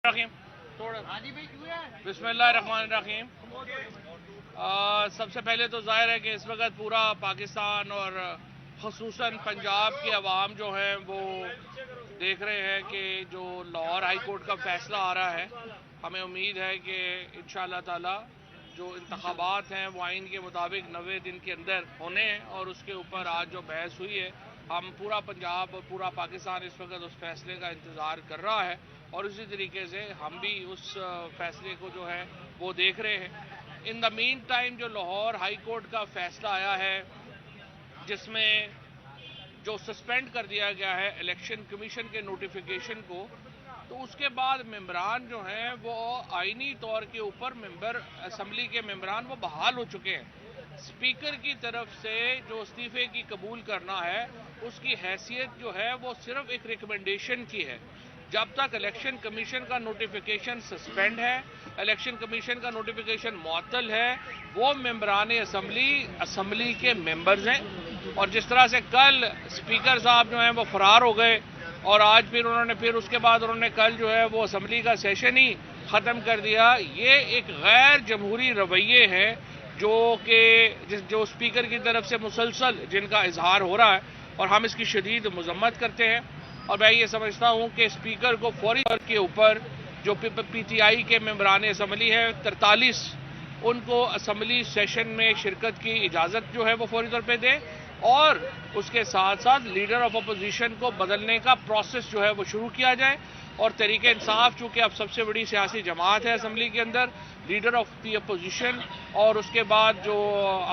बिस्मिल्लाहिर्रहमानिर्रहीम। सबसे पहले तो ज़ाहिर है कि इस वक्त पूरा पाकिस्तान और ख़ुसूसन पंजाब के अवाम जो हैं वो देख रहे हैं कि जो लाहौर हाई कोर्ट का फ़ैसला आ रहा है, हमें उम्मीद है कि इंशाअल्लाह ताला जो इंतखाबात हैं वो आइन के मुताबिक 90 दिन के अंदर होने हैं और उसके ऊपर आज जो बहस हुई है, हम पूरा पंजाब और पूरा पाकिस्तान इस वक्त उस फैसले का इंतज़ार कर रहा है और उसी तरीके से हम भी उस फैसले को जो है वो देख रहे हैं। इन द मीन टाइम जो लाहौर हाई कोर्ट का फैसला आया है जिसमें जो सस्पेंड कर दिया गया है इलेक्शन कमीशन के नोटिफिकेशन को, तो उसके बाद मेंबरान जो हैं वो आईनी तौर के ऊपर मेंबर असम्बली के मेंबरान वो बहाल हो चुके हैं। स्पीकर की तरफ से जो इस्तीफे की कबूल करना है उसकी हैसियत जो है वो सिर्फ एक रिकमेंडेशन की है। जब तक इलेक्शन कमीशन का नोटिफिकेशन सस्पेंड है, इलेक्शन कमीशन का नोटिफिकेशन मुअत्तल है, वो मेंबरान असम्बली के मेंबर्स हैं। और जिस तरह से कल स्पीकर साहब जो हैं वो फरार हो गए और आज फिर उसके बाद उन्होंने कल जो है वो असम्बली का सेशन ही ख़त्म कर दिया, ये एक गैर जमहूरी रवैये है जो स्पीकर की तरफ से मुसलसल जिनका इजहार हो रहा है और हम इसकी शदीद मजम्मत करते हैं। और मैं ये समझता हूँ कि स्पीकर को फौरी तौर के ऊपर जो पीटीआई के मेंबरान असम्बली है 43 उनको असम्बली सेशन में शिरकत की इजाज़त जो है वो फौरी तौर पे दे और उसके साथ साथ लीडर ऑफ अपोजिशन को बदलने का प्रोसेस जो है वो शुरू किया जाए। और तहरीक इंसाफ चूँकि अब सबसे बड़ी सियासी जमात है असम्बली के अंदर, लीडर ऑफ दी अपोजिशन और उसके बाद जो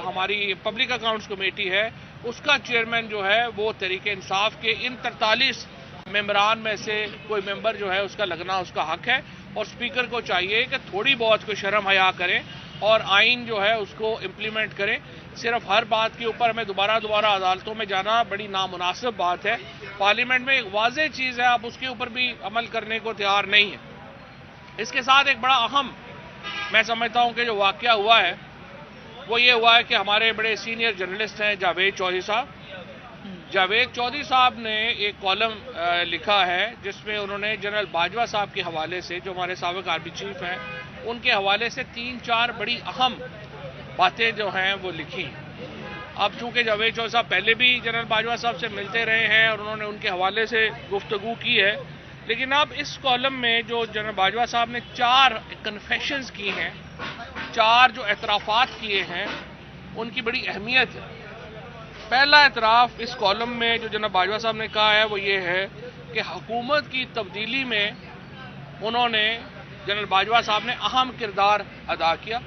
हमारी पब्लिक अकाउंट्स कमेटी है उसका चेयरमैन जो है वो तहरीक इंसाफ के इन 43 मेंबरान में से कोई मेंबर जो है उसका लगना उसका हक है। और स्पीकर को चाहिए कि थोड़ी बहुत कोई शर्म हया करें और आइन जो है उसको इम्प्लीमेंट करें। सिर्फ हर बात के ऊपर हमें दोबारा अदालतों में जाना बड़ी नामुनासिब बात है। पार्लियामेंट में एक वाज़ेह चीज़ है, आप उसके ऊपर भी अमल करने को तैयार नहीं है। इसके साथ एक बड़ा अहम मैं समझता हूँ कि जो वाक़या हुआ है वो ये हुआ है कि हमारे बड़े सीनियर जर्नलिस्ट हैं जावेद चौधरी साहब ने एक कॉलम लिखा है जिसमें उन्होंने जनरल बाजवा साहब के हवाले से, जो हमारे साबिक आर्मी चीफ हैं, उनके हवाले से 3-4 बड़ी अहम बातें जो हैं वो लिखी। अब चूंकि जावेद चौधरी साहब पहले भी जनरल बाजवा साहब से मिलते रहे हैं और उन्होंने उनके हवाले से गुफ्तगू की है, लेकिन अब इस कॉलम में जो जनरल बाजवा साहब ने 4 कन्फेशंस की हैं, 4 जो एतराफ़ात किए हैं, उनकी बड़ी अहमियत है। पहला एतराफ़ इस कॉलम में जो जनरल बाजवा साहब ने कहा है वो ये है कि हुकूमत की तब्दीली में उन्होंने जनरल बाजवा साहब ने अहम किरदार अदा किया।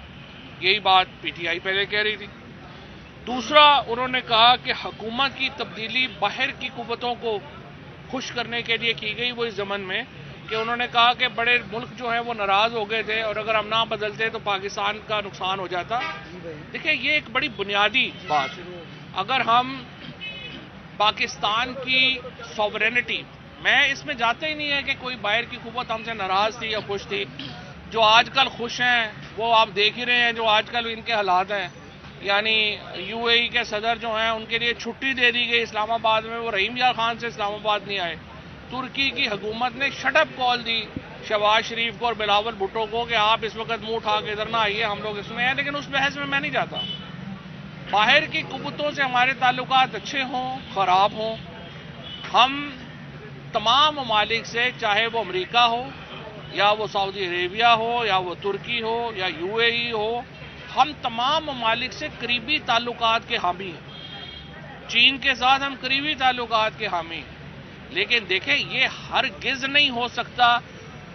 यही बात पीटीआई पहले कह रही थी। दूसरा, उन्होंने कहा कि हुकूमत की तब्दीली बाहर की कुव्वतों को खुश करने के लिए की गई। वो इस ज़मन में कि उन्होंने कहा कि बड़े मुल्क जो हैं वो नाराज़ हो गए थे और अगर हम ना बदलते तो पाकिस्तान का नुकसान हो जाता। देखिए, ये एक बड़ी बुनियादी बात है। अगर हम पाकिस्तान की सॉवरेनिटी, मैं इसमें जाते ही नहीं है कि कोई बाहर की कुव्वत हमसे नाराज़ थी या खुश थी। जो आजकल खुश हैं वो आप देख ही रहे हैं जो आजकल इनके हालात हैं। यानी यूएई के सदर जो हैं उनके लिए छुट्टी दे दी गई इस्लामाबाद में, वो रहीम यार खान से इस्लामाबाद नहीं आए। तुर्की की हुकूमत ने शटअप कॉल दी शहबाज शरीफ को और बिलावल भुट्टो को कि आप इस वक्त मुंह उठा के इधर ना आइए, हम लोग इसमें हैं। लेकिन उस बहस में मैं नहीं जाता। बाहर की कुव्वतों से हमारे ताल्लुकात अच्छे हों ख़राब हों, हम तमाम ममालिक से, चाहे वो अमेरिका हो या वो सऊदी अरेबिया हो या वो तुर्की हो या यूएई हो, हम तमाम ममालिक से करीबी ताल्लुकात के हामी हैं। चीन के साथ हम करीबी ताल्लुकात के हामी हैं। लेकिन देखें, ये हरगिज़ नहीं हो सकता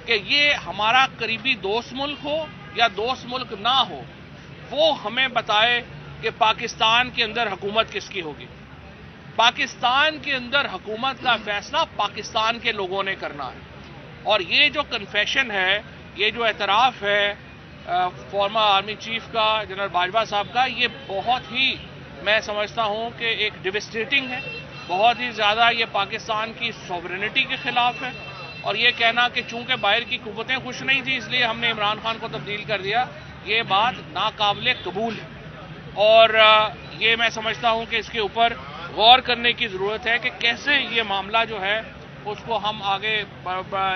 कि ये हमारा करीबी दोस्त मुल्क हो या दोस्त मुल्क ना हो वो हमें बताए कि पाकिस्तान के अंदर हुकूमत किसकी होगी। पाकिस्तान के अंदर हुकूमत का फैसला पाकिस्तान के लोगों ने करना है। और ये जो कन्फेशन है, ये जो एतराफ़ है फॉर्मर आर्मी चीफ का, जनरल बाजवा साहब का, ये बहुत ही मैं समझता हूँ कि एक डिवेस्टेटिंग है। बहुत ही ज़्यादा ये पाकिस्तान की सॉवरेनिटी के ख़िलाफ़ है। और ये कहना कि चूँकि बाहर की कुव्वतें खुश नहीं थी इसलिए हमने इमरान खान को तब्दील कर दिया, ये बात नाकाबिले कबूल है। और ये मैं समझता हूँ कि इसके ऊपर गौर करने की ज़रूरत है कि कैसे ये मामला जो है اس کو ہم آگے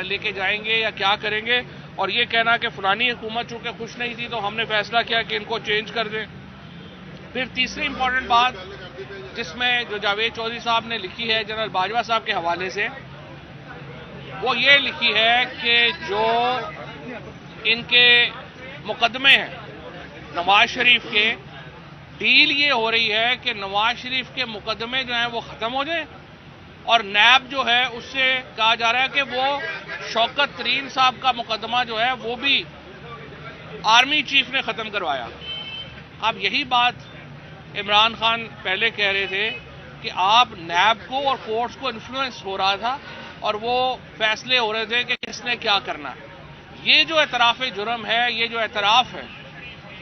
لے کے جائیں گے یا کیا کریں گے. اور یہ کہنا کہ فلانی حکومت چونکہ خوش نہیں تھی تو ہم نے فیصلہ کیا کہ ان کو چینج کر دیں. پھر تیسری امپورٹنٹ بات جس میں جو جاوید چودھری صاحب نے لکھی ہے جنرل باجوہ صاحب کے حوالے سے، وہ یہ لکھی ہے کہ جو ان کے مقدمے ہیں نواز شریف کے، ڈیل یہ ہو رہی ہے کہ نواز شریف کے مقدمے جو ہیں وہ ختم ہو جائیں، اور نیب جو ہے اس سے کہا جا رہا ہے کہ وہ شوکت ترین صاحب کا مقدمہ جو ہے وہ بھی آرمی چیف نے ختم کروایا. اب یہی بات عمران خان پہلے کہہ رہے تھے کہ آپ نیب کو اور کورٹس کو انفلوئنس ہو رہا تھا اور وہ فیصلے ہو رہے تھے کہ کس نے کیا کرنا ہے. یہ جو اعتراف جرم ہے، یہ جو اعتراف ہے،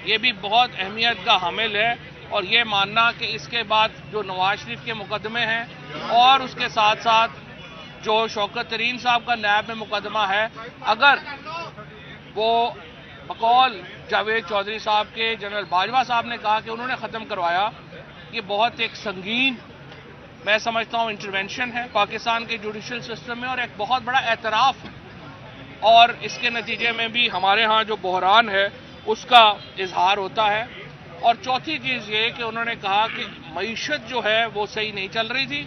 یہ بھی بہت اہمیت کا حامل ہے. اور یہ ماننا کہ اس کے بعد جو نواز شریف کے مقدمے ہیں اور اس کے ساتھ ساتھ جو شوکت ترین صاحب کا نیب میں مقدمہ ہے، اگر وہ بقول جاوید چودھری صاحب کے جنرل باجوہ صاحب نے کہا کہ انہوں نے ختم کروایا، یہ بہت ایک سنگین میں سمجھتا ہوں انٹرونشن ہے پاکستان کے جوڈیشل سسٹم میں اور ایک بہت بڑا اعتراف ہے. اور اس کے نتیجے میں بھی ہمارے ہاں جو بحران ہے اس کا اظہار ہوتا ہے. اور چوتھی چیز یہ کہ انہوں نے کہا کہ معیشت جو ہے وہ صحیح نہیں چل رہی تھی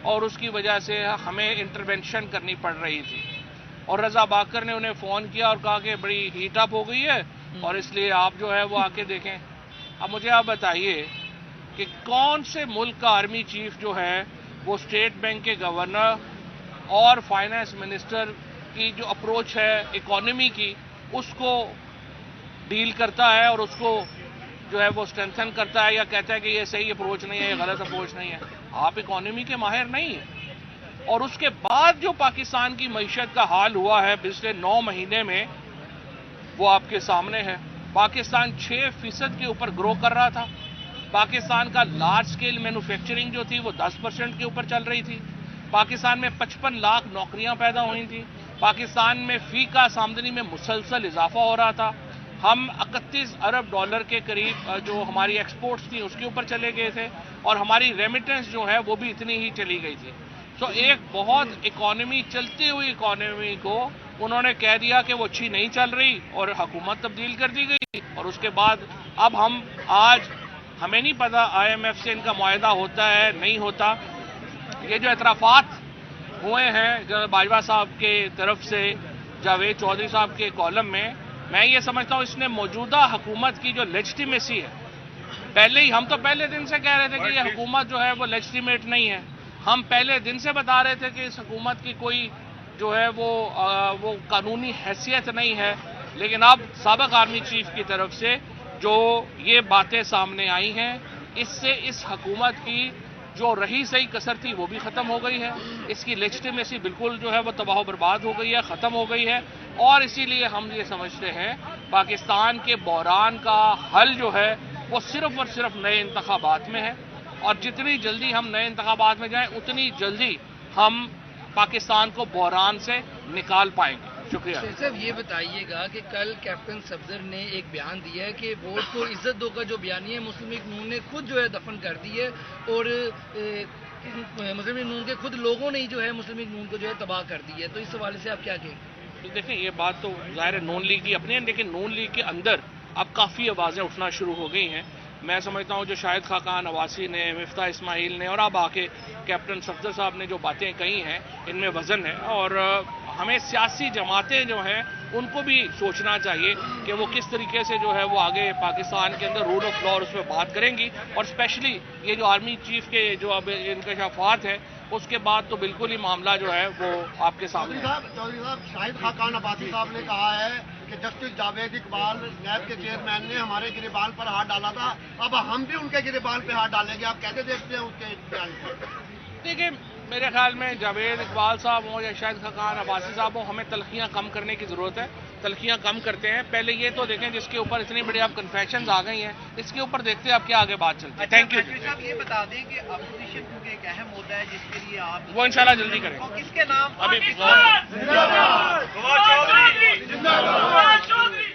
اور اس کی وجہ سے ہمیں انٹرونشن کرنی پڑ رہی تھی. اور رضا باکر نے انہیں فون کیا اور کہا کہ بڑی ہیٹ اپ ہو گئی ہے اور اس لیے آپ جو ہے وہ آ کے دیکھیں. اب مجھے آپ بتائیے کہ کون سے ملک کا آرمی چیف جو ہے وہ اسٹیٹ بینک کے گورنر اور فائنانس منسٹر کی جو اپروچ ہے اکانومی کی اس کو ڈیل کرتا ہے اور اس کو جو ہے وہ اسٹرینتھن کرتا ہے یا کہتا ہے کہ یہ صحیح اپروچ نہیں ہے، یہ غلط اپروچ نہیں ہے. آپ اکانومی کے ماہر نہیں ہیں. اور اس کے بعد جو پاکستان کی معیشت کا حال ہوا ہے پچھلے 9 مہینے میں وہ آپ کے سامنے ہے. پاکستان 6% کے اوپر گرو کر رہا تھا. پاکستان کا لارج سکیل مینوفیکچرنگ جو تھی وہ 10% کے اوپر چل رہی تھی. پاکستان میں 55 لاکھ نوکریاں پیدا ہوئی تھیں. پاکستان میں فی کا آمدنی میں مسلسل اضافہ ہو رہا تھا. ہم 31 ارب ڈالر کے قریب جو ہماری ایکسپورٹس تھیں اس کے اوپر چلے گئے تھے اور ہماری ریمیٹنس جو ہے وہ بھی اتنی ہی چلی گئی تھی. تو ایک بہت اکانومی چلتی ہوئی اکانومی کو انہوں نے کہہ دیا کہ وہ اچھی نہیں چل رہی اور حکومت تبدیل کر دی گئی. اور اس کے بعد اب آج ہمیں نہیں پتا آئی ایم ایف سے ان کا معاہدہ ہوتا ہے نہیں ہوتا. یہ جو اعترافات ہوئے ہیں جنرل باجوہ صاحب کے طرف سے جاوید چودھری صاحب کے کالم میں یہ سمجھتا ہوں اس نے موجودہ حکومت کی جو لیجٹیمیسی ہے، پہلے ہی ہم تو پہلے دن سے کہہ رہے تھے کہ یہ حکومت جو ہے وہ لیجٹیمیٹ نہیں ہے. ہم پہلے دن سے بتا رہے تھے کہ اس حکومت کی کوئی جو ہے وہ قانونی حیثیت نہیں ہے. لیکن اب سابق آرمی چیف کی طرف سے جو یہ باتیں سامنے آئی ہیں اس سے اس حکومت کی جو رہی صحیح کسر تھی وہ بھی ختم ہو گئی ہے. اس کی لیجٹیمیسی بالکل جو ہے وہ تباہ و برباد ہو گئی ہے، ختم ہو گئی ہے. اور اسی لیے ہم یہ سمجھتے ہیں پاکستان کے بحران کا حل جو ہے وہ صرف اور صرف نئے انتخابات میں ہے. اور جتنی جلدی ہم نئے انتخابات میں جائیں اتنی جلدی ہم پاکستان کو بحران سے نکال پائیں گے. شکریہ. صاحب یہ بتائیے گا کہ کل کیپٹن صفدر نے ایک بیان دیا ہے کہ ووٹ کو عزت دو کا جو بیانیہ مسلم لیگ نون نے خود جو ہے دفن کر دی ہے اور مسلم لیگ نون کے خود لوگوں نے ہی جو ہے مسلم لیگ نون کو جو ہے تباہ کر دی ہے. تو اس حوالے سے آپ کیا کہیں گے؟ دیکھیں یہ بات تو ظاہر ہے نون لیگ کی اپنی ہے، لیکن نون لیگ کے اندر اب کافی آوازیں اٹھنا شروع ہو گئی ہیں. میں سمجھتا ہوں جو شاہد خاقان عواسی نے، مفتاح اسماعیل نے اور اب آ کے کیپٹن صفدر صاحب نے جو باتیں کہی ہیں ان میں وزن ہے. اور ہمیں سیاسی جماعتیں جو ہیں ان کو بھی سوچنا چاہیے کہ وہ کس طریقے سے جو ہے وہ آگے پاکستان کے اندر رول آف لا اور اس پہ بات کریں گی. اور اسپیشلی یہ جو آرمی چیف کے جو اب انکشافات ہیں اس کے بعد تو بالکل ہی معاملہ جو ہے وہ آپ کے سامنے ہے. چودھری صاحب شاہد خاقان عباسی صاحب نے کہا ہے کہ جسٹس جاوید اقبال نیب کے چیئرمین نے ہمارے گریبان پر ہاتھ ڈالا تھا، اب ہم بھی ان کے گریبان پہ ہاتھ ڈالیں گے. آپ کیسے دیکھتے ہیں اس کے بیان کو؟ دیکھیے میرے خیال میں جاوید اقبال صاحب ہوں یا شاہد خاقان عباسی صاحب ہوں، ہمیں تلخیاں کم کرنے کی ضرورت ہے. تلخیاں کم کرتے ہیں. پہلے یہ تو دیکھیں جس کے اوپر اتنی بڑی آپ کنفیشنز آ گئی ہیں اس کے اوپر دیکھتے ہیں آپ کیا آگے بات چلتی ہے. Thank you. صاحب یہ بتا دیں کہ اپوزیشن کیونکہ ایک اہم ہوتا ہے جس کے لیے آپ وہ انشاءاللہ جلدی کریں. کس کے نام ابھی زندہ باد چودھری